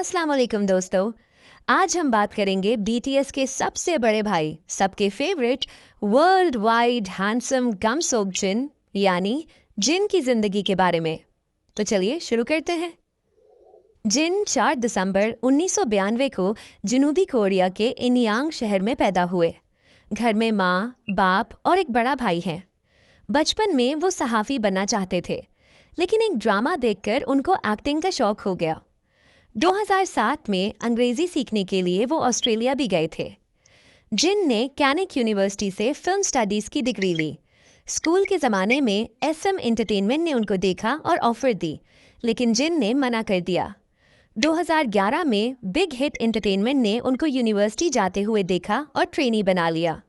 अस्सलाम वालेकुम दोस्तों। आज हम बात करेंगे बीटीएस के सबसे बड़े भाई, सबके फेवरेट, वर्ल्ड वाइड हैंडसम गमसोब जिन यानी जिन की जिंदगी के बारे में। तो चलिए शुरू करते हैं। जिन 4 दिसंबर 1992 को जनूबी कोरिया के इनयांग शहर में पैदा हुए। घर में माँ, बाप और एक बड़ा भाई हैं। बचपन में वो सहाफ़ी बनना चाहते थे, लेकिन एक ड्रामा देखकर उनको एक्टिंग का शौक हो गया। 2007 में अंग्रेजी सीखने के लिए वो ऑस्ट्रेलिया भी गए थे। जिन ने कैनिक यूनिवर्सिटी से फिल्म स्टडीज़ की डिग्री ली। स्कूल के ज़माने में एसएम एंटरटेनमेंट ने उनको देखा और ऑफ़र दी, लेकिन जिन ने मना कर दिया। 2011 में बिग हिट एंटरटेनमेंट ने उनको यूनिवर्सिटी जाते हुए देखा और ट्रेनी बना लिया।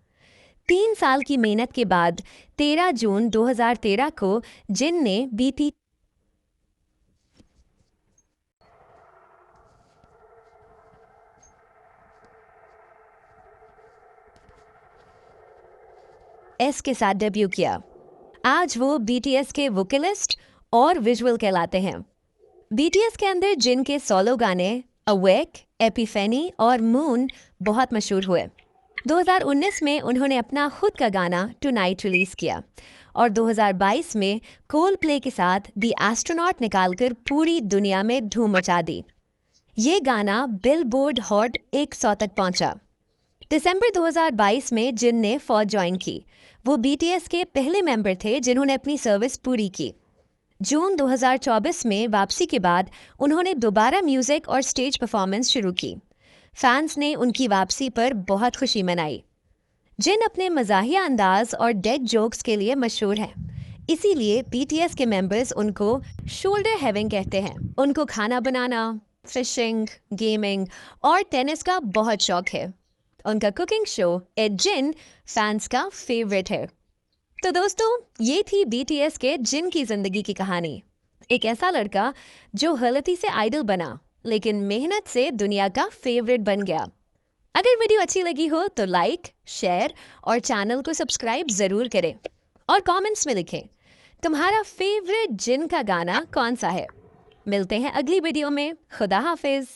3 साल की मेहनत के बाद 13 जून 2013 को जिन ने बीटीएस के साथ डेब्यू किया। आज वो बीटीएस के वोकलिस्ट और विजुअल कहलाते हैं। बीटीएस के अंदर जिन के सोलो गाने अवेक, एपिफेनी और मून बहुत मशहूर हुए। 2019 में उन्होंने अपना खुद का गाना टुनाइट रिलीज किया और 2022 में कोल्डप्ले के साथ द एस्ट्रोनॉट निकालकर पूरी दुनिया में धूम मचा दी। ये गाना बिलबोर्ड हॉट 100 तक पहुंचा। दिसंबर 2022 में जिन ने फौज ज्वाइन की। वो बीटीएस के पहले मेंबर थे जिन्होंने अपनी सर्विस पूरी की। जून 2024 में वापसी के बाद उन्होंने दोबारा म्यूजिक और स्टेज परफॉर्मेंस शुरू की। फैंस ने उनकी वापसी पर बहुत खुशी मनाई। जिन अपने मज़ाहिया अंदाज और डेड जोक्स के लिए मशहूर हैं। इसीलिए बीटीएस के मेंबर्स उनको शोल्डर हेवन कहते हैं। उनको खाना बनाना, फिशिंग, गेमिंग और टेनिस का बहुत शौक है। उनका कुकिंग शो ए जिन फैंस का फेवरेट है। तो दोस्तों, ये थी बीटीएस के जिन की जिंदगी की कहानी। एक ऐसा लड़का जो गलती से आइडल बना, लेकिन मेहनत से दुनिया का फेवरेट बन गया। अगर वीडियो अच्छी लगी हो तो लाइक, शेयर और चैनल को सब्सक्राइब जरूर करें और कमेंट्स में लिखें तुम्हारा फेवरेट जिन का गाना कौन सा है। मिलते हैं अगली वीडियो में। खुदा हाफिज।